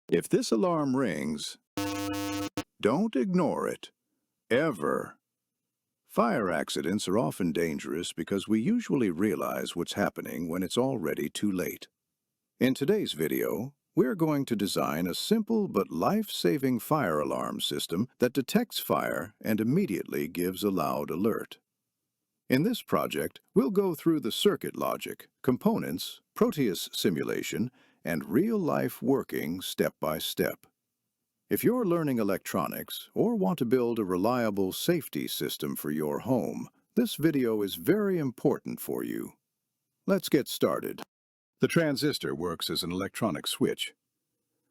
If this alarm rings, don't ignore it. Ever. Fire accidents are often dangerous because we usually realize what's happening when it's already too late. In today's video, we're going to design a simple but life-saving fire alarm system that detects fire and immediately gives a loud alert. In this project, we'll go through the circuit logic, components, Proteus simulation, and real-life working step by step. If you're learning electronics or want to build a reliable safety system for your home, this video is very important for you. Let's get started. The transistor works as an electronic switch.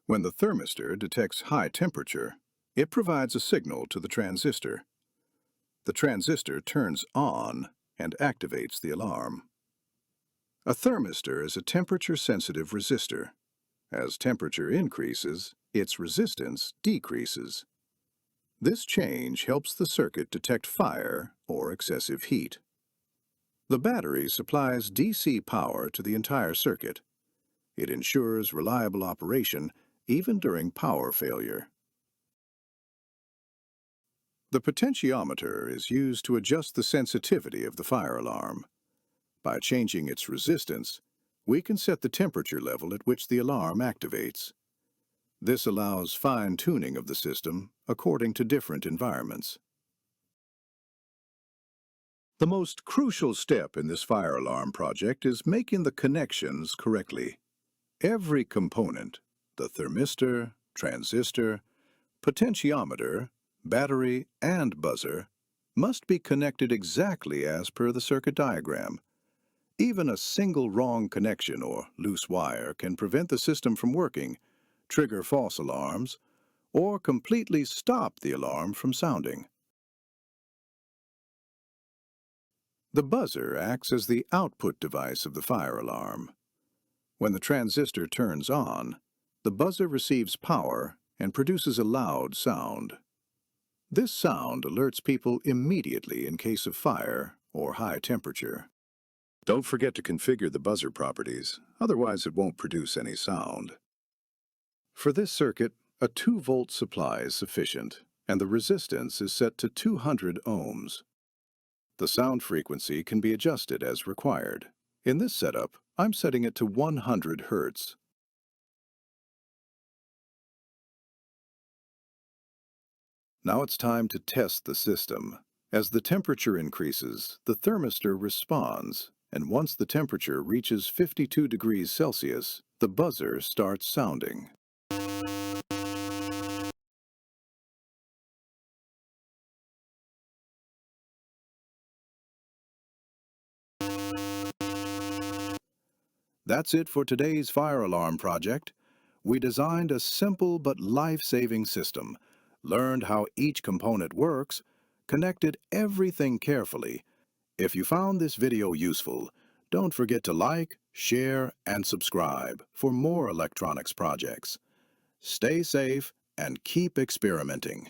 When the thermistor detects high temperature, it provides a signal to the transistor. The transistor turns on and activates the alarm. A thermistor is a temperature-sensitive resistor. As temperature increases, its resistance decreases. This change helps the circuit detect fire or excessive heat. The battery supplies DC power to the entire circuit. It ensures reliable operation even during power failure. The potentiometer is used to adjust the sensitivity of the fire alarm. By changing its resistance, we can set the temperature level at which the alarm activates. This allows fine-tuning of the system according to different environments. The most crucial step in this fire alarm project is making the connections correctly. Every component, the thermistor, transistor, potentiometer, battery, and buzzer, must be connected exactly as per the circuit diagram. Even a single wrong connection or loose wire can prevent the system from working, trigger false alarms, or completely stop the alarm from sounding. The buzzer acts as the output device of the fire alarm. When the transistor turns on, the buzzer receives power and produces a loud sound. This sound alerts people immediately in case of fire or high temperature. Don't forget to configure the buzzer properties, otherwise it won't produce any sound. For this circuit, a 2-volt supply is sufficient, and the resistance is set to 200 ohms. The sound frequency can be adjusted as required. In this setup, I'm setting it to 100 Hz. Now it's time to test the system. As the temperature increases, the thermistor responds, and once the temperature reaches 52 degrees Celsius, the buzzer starts sounding. That's it for today's fire alarm project. We designed a simple but life-saving system, learned how each component works, connected everything carefully. If you found this video useful, don't forget to like, share, and subscribe for more electronics projects. Stay safe and keep experimenting.